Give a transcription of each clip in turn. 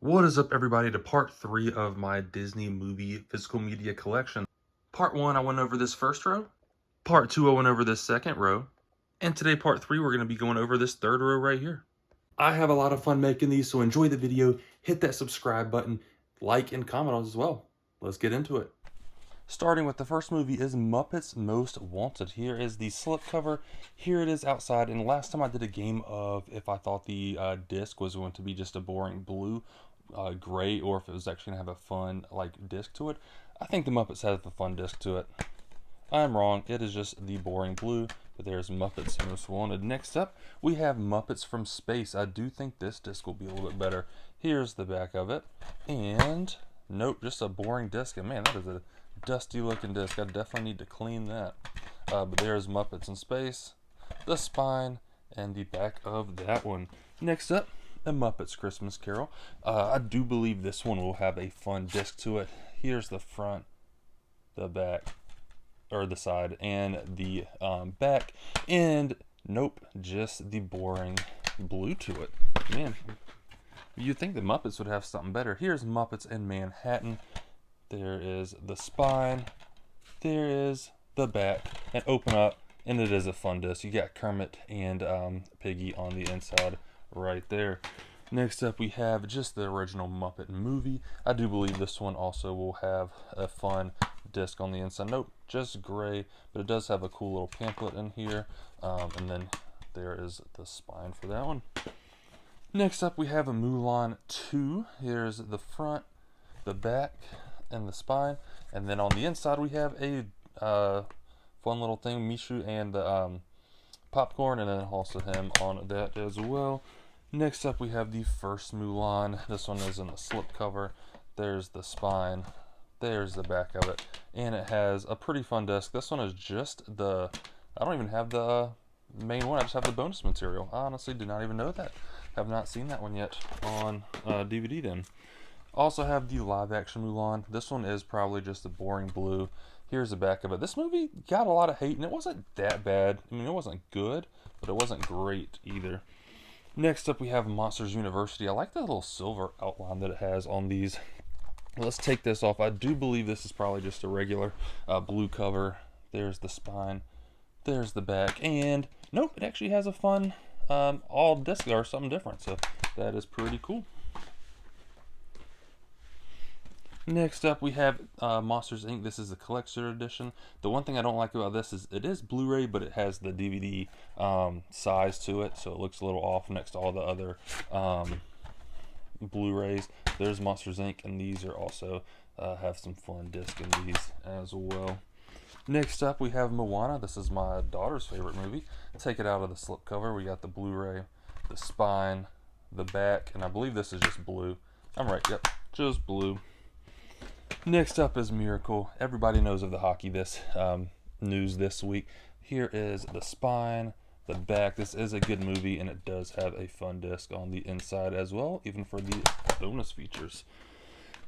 What is up, everybody, to part 3 of my Disney movie physical media collection. Part 1, I went over this first row. Part 2, I went over this second row. And today, part 3, we're going to be going over this third row right here. I have a lot of fun making these, so enjoy the video, hit that subscribe button, like and comment on it as well. Let's get into it. Starting with the first movie is Muppets Most Wanted. Here is the slipcover. Here it is outside. And last time I did a game of if I thought the disc was going to be just a boring blue, gray, or if it was actually going to have a fun disc to it. I think the Muppets has a fun disc to it. I'm wrong. It is just the boring blue. But there's Muppets Most Wanted. Next up, we have Muppets from Space. I do think this disc will be a little bit better. Here's the back of it. And nope, just a boring disc. And man, that is a dusty looking disc. I definitely need to clean that. But there's Muppets in Space, the spine, and the back of that one. Next up, the Muppets Christmas Carol. I do believe this one will have a fun disc to it. Here's the front, the back, or the side, and the back. And nope, just the boring blue to it. Man, you'd think the Muppets would have something better. Here's Muppets in Manhattan. There is the spine, there is the back, and open up, and it is a fun disc. You got Kermit and Piggy on the inside right there. Next up, we have just the original Muppet movie. I do believe this one also will have a fun disc on the inside. Nope, just gray, but it does have a cool little pamphlet in here. And then there is the spine for that one. Next up, we have a Mulan 2. Here's the front, the back, and the spine, and then on the inside we have a fun little thing, Mishu and the popcorn, and then also him on that as well. Next up we have the first Mulan. This one is in the slipcover. There's the spine, there's the back of it, and it has a pretty fun disc. This one is just the, I don't even have the main one, I just have the bonus material. I honestly do not even know that. Have not seen that one yet on DVD then. Also have the live action Mulan. This one is probably just a boring blue. Here's the back of it. This movie got a lot of hate, and it wasn't that bad. I mean, it wasn't good, but it wasn't great either. Next up, we have Monsters University. I like the little silver outline that it has on these. Let's take this off. I do believe this is probably just a regular blue cover. There's the spine. There's the back. And nope, it actually has a fun all disc or something different. So that is pretty cool. Next up, we have Monsters, Inc. This is the collector edition. The one thing I don't like about this is it is Blu-ray, but it has the DVD size to it, so it looks a little off next to all the other Blu-rays. There's Monsters, Inc., and these are also have some fun discs in these as well. Next up, we have Moana. This is my daughter's favorite movie. Take it out of the slipcover. We got the Blu-ray, the spine, the back, and I believe this is just blue. I'm right, yep, just blue. Next up is Miracle. Everybody knows of the hockey news this week. Here is the spine, the back. This is a good movie, and it does have a fun disc on the inside as well, even for the bonus features.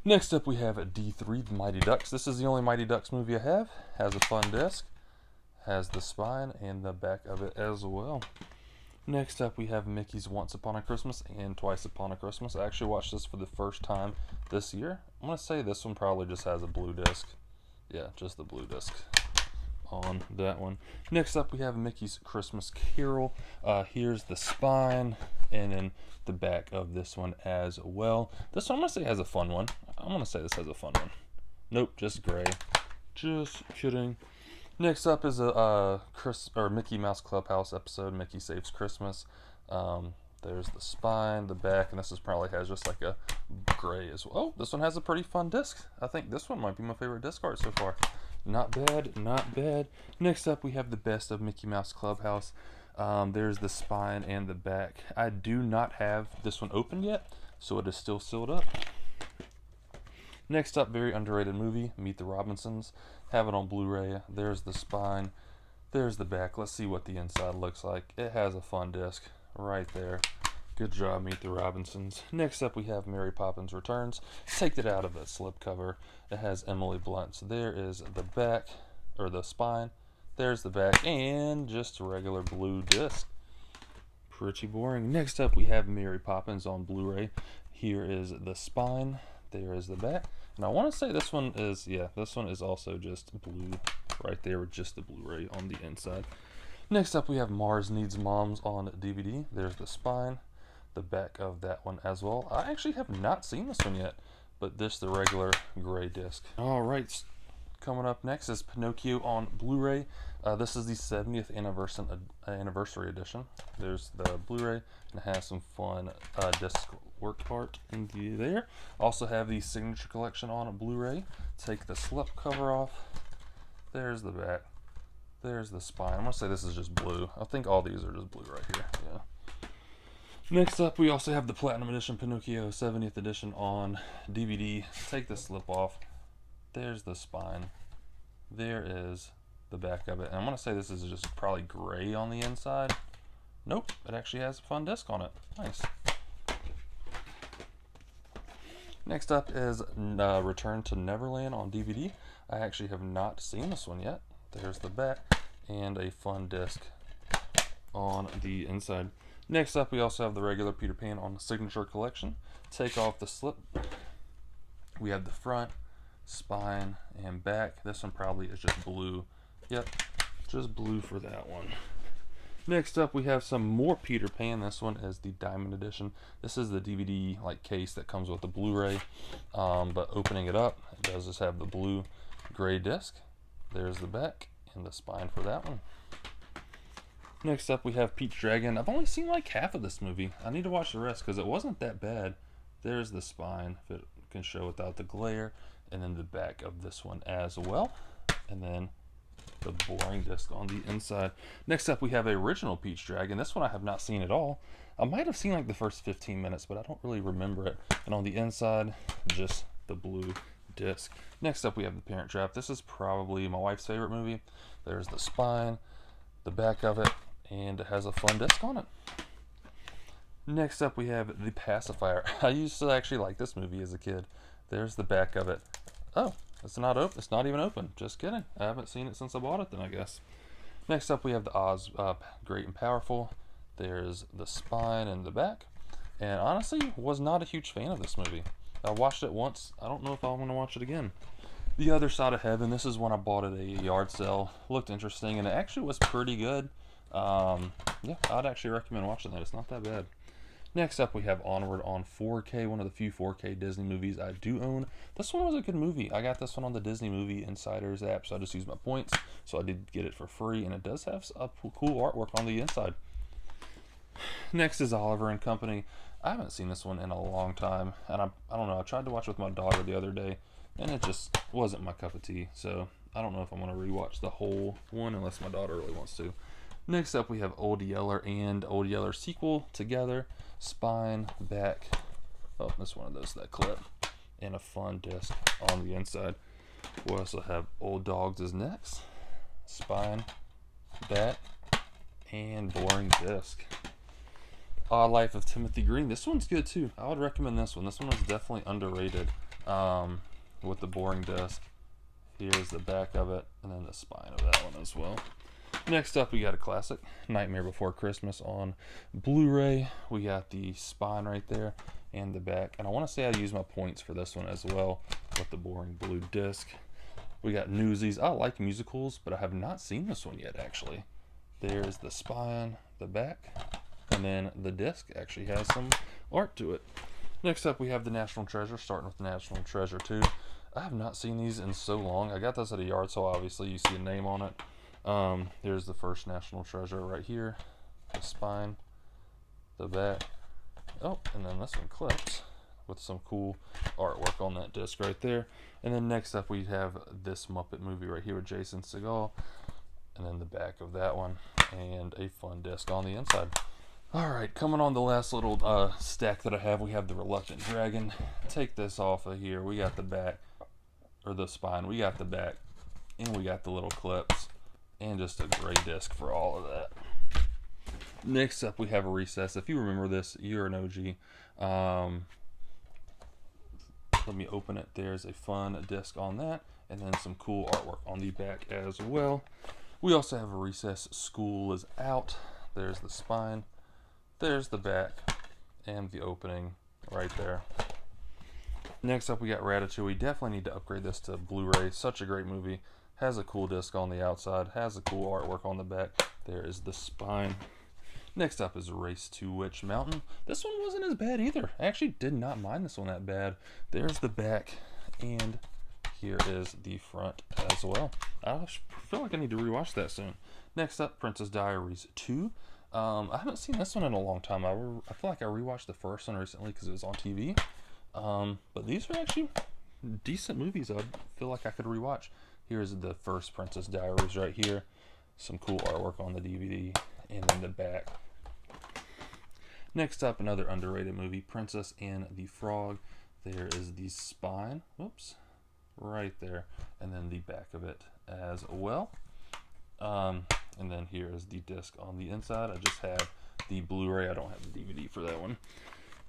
Next up, we have D3, The Mighty Ducks. This is the only Mighty Ducks movie I have. Has a fun disc, has the spine and the back of it as well. Next up, we have Mickey's Once Upon a Christmas and Twice Upon a Christmas. I actually watched this for the first time this year. I'm going to say this one probably just has a blue disc. Yeah, just the blue disc on that one. Next up, we have Mickey's Christmas Carol. Here's the spine and then the back of this one as well. This one I'm going to say has a fun one. I'm going to say this has a fun one. Nope, just gray. Just kidding. Next up is a Mickey Mouse Clubhouse episode, Mickey Saves Christmas. There's the spine, the back, and this is probably has just like a gray as well. Oh, this one has a pretty fun disc. I think this one might be my favorite disc art so far. Not bad, not bad. Next up, we have the best of Mickey Mouse Clubhouse. There's the spine and the back. I do not have this one open yet, so it is still sealed up. Next up, very underrated movie, Meet the Robinsons. Have it on Blu-ray. There's the spine. There's the back. Let's see what the inside looks like. It has a fun disc right there. Good job, Meet the Robinsons. Next up, we have Mary Poppins Returns. Take it out of the slipcover. It has Emily Blunt. So there is the back, or the spine. There's the back, and just a regular blue disc. Pretty boring. Next up, we have Mary Poppins on Blu-ray. Here is the spine. There is the back. And I want to say this one is, yeah, this one is also just blue right there with just the Blu-ray on the inside. Next up, we have Mars Needs Moms on DVD. There's the spine, the back of that one as well. I actually have not seen this one yet, but this the regular gray disc. All right, coming up next is Pinocchio on Blu-ray. This is the 70th anniversary edition. There's the Blu-ray, and it has some fun disc work art in there. Also have the Signature Collection on a Blu-ray. Take the slip cover off. There's the back. There's the spine. I'm going to say this is just blue. I think all these are just blue right here. Yeah. Next up, we also have the Platinum Edition Pinocchio 70th edition on DVD. Take the slip off. There's the spine. There is the back of it. And I'm going to say this is just probably gray on the inside. Nope, it actually has a fun disc on it. Nice. Next up is Return to Neverland on DVD. I actually have not seen this one yet. There's the back and a fun disc on the inside. Next up, we also have the regular Peter Pan on the Signature Collection. Take off the slip. We have the front, spine, and back. This one probably is just blue. Yep, just blue for that one. Next up, we have some more Peter Pan. This one is the Diamond Edition. This is the DVD like case that comes with the Blu-ray, but opening it up, it does just have the blue gray disc. There's the back and the spine for that one. Next up, we have Pete's Dragon. I've only seen like half of this movie. I need to watch the rest because it wasn't that bad. There's the spine, if it can show without the glare, and then the back of this one as well, and then the boring disc on the inside. Next up, we have original Pete's Dragon. This one I have not seen at all. I might have seen like the first 15 minutes, but I don't really remember it. And on the inside, just the blue disc. Next up, we have The Parent Trap. This is probably my wife's favorite movie. There's the spine, the back of it, and it has a fun disc on it. Next up, we have The Pacifier. I used to actually like this movie as a kid. There's the back of it. Oh, it's not open. It's not even open. Just kidding. I haven't seen it since I bought it then, I guess. Next up, we have the Oz Great and Powerful. There's the spine and the back. And honestly, was not a huge fan of this movie. I watched it once. I don't know if I'm going to watch it again. The Other Side of Heaven. This is when I bought it at a yard sale. Looked interesting, and it actually was pretty good. Yeah, I'd actually recommend watching that. It's not that bad. Next up, we have Onward on 4K, one of the few 4K Disney movies I do own. This one was a good movie. I got this one on the Disney Movie Insiders app, so I just used my points. So I did get it for free, and it does have a cool artwork on the inside. Next is Oliver and Company. I haven't seen this one in a long time, and I don't know. I tried to watch it with my daughter the other day, and it just wasn't my cup of tea. So I don't know if I'm going to rewatch the whole one unless my daughter really wants to. Next up, we have Old Yeller and Old Yeller sequel together. Spine, back. Oh, this one of those that clip. And a fun disc on the inside. We also have Old Dogs is next. Spine, back, and boring disc. Odd Life of Timothy Green. This one's good too. I would recommend this one. This one was definitely underrated with the boring disc. Here's the back of it, and then the spine of that one as well. Next up, we got a classic, Nightmare Before Christmas on Blu-ray. We got the spine right there and the back. And I want to say I used my points for this one as well with the boring blue disc. We got Newsies. I like musicals, but I have not seen this one yet, actually. There's the spine, the back, and then the disc actually has some art to it. Next up, we have the National Treasure, starting with the National Treasure 2. I have not seen these in so long. I got this at a yard sale, obviously. You see a name on it. Here's the first National Treasure right here. The spine, the back. Oh, and then this one clips with some cool artwork on that disc right there. And then next up we have this Muppet movie right here with Jason Segel. And then the back of that one. And a fun disc on the inside. Alright, coming on the last little stack that I have, we have the Reluctant Dragon. Take this off of here. We got the back, or the spine. We got the back, and we got the little clips. And just a gray disc for all of that. Next up, we have a Recess. If you remember this, you're an OG. Let me open it. There's a fun disc on that, and then some cool artwork on the back as well. We also have a Recess. School is Out. There's the spine. There's the back and the opening. right there. Next up, we got Ratatouille. Definitely need to upgrade this to Blu-ray. Such a great movie. Has a cool disc on the outside. Has a cool artwork on the back. There is the spine. Next up is Race to Witch Mountain. This one wasn't as bad either. I actually did not mind this one that bad. There's the back, and here is the front as well. I feel like I need to rewatch that soon. Next up, Princess Diaries 2. I haven't seen this one in a long time. I feel like I rewatched the first one recently because it was on TV. But these are actually decent movies. I feel like I could rewatch. Here's the first Princess Diaries right here. Some cool artwork on the DVD, and then the back. Next up, another underrated movie, Princess and the Frog. There is the spine. Whoops. Right there. And then the back of it as well. And then here is the disc on the inside. I just have the Blu-ray. I don't have the DVD for that one.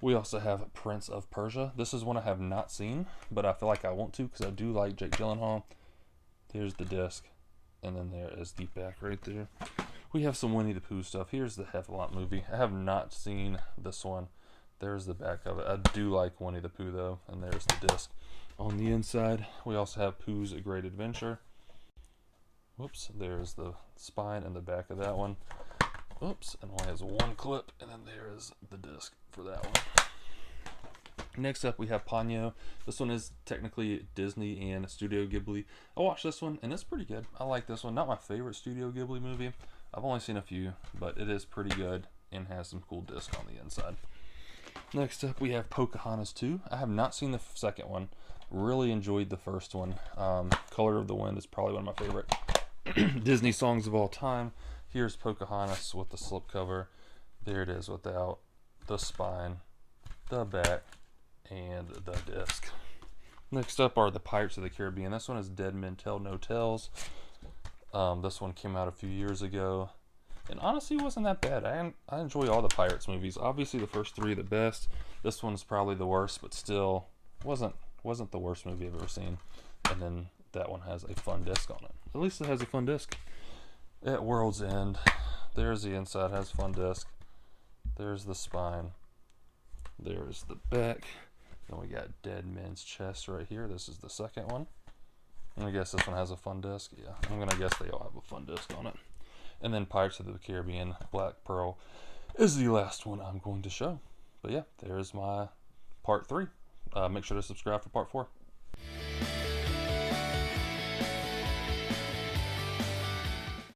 We also have Prince of Persia. This is one I have not seen, but I feel like I want to because I do like Jake Gyllenhaal. There's the disc, and then there is the back right there. We have some Winnie the Pooh stuff. Here's the Heffalump movie. I have not seen this one. There's the back of it. I do like Winnie the Pooh though, and there's the disc on the inside. We also have Pooh's A Great Adventure. Whoops, there's the spine and the back of that one. Oops, and only has one clip, and then there is the disc for that one. Next up, we have Ponyo. This one is technically Disney and Studio Ghibli. I watched this one, and it's pretty good. I like this one. Not my favorite Studio Ghibli movie. I've only seen a few, but it is pretty good and has some cool disc on the inside. Next up, we have Pocahontas 2. I have not seen the second one. Really enjoyed the first one. Color of the Wind is probably one of my favorite Disney songs of all time. Here's Pocahontas with the slipcover. There it is without the spine, the back, and the disc. Next up are the Pirates of the Caribbean. This one is Dead Men Tell No Tales. This one came out a few years ago, and honestly wasn't that bad. I enjoy all the Pirates movies. Obviously the first three are the best. This one's probably the worst, but still wasn't the worst movie I've ever seen. And then that one has a fun disc on it. At least it has a fun disc. At World's End, there's the inside, has a fun disc. There's the spine. There's the back. Then we got Dead Men's Chest right here. This is the second one. I'm gonna guess this one has a fun disc. Yeah, I'm gonna guess they all have a fun disc on it. And then Pirates of the Caribbean, Black Pearl is the last one I'm going to show. But yeah, there's my part 3. Make sure to subscribe for part 4.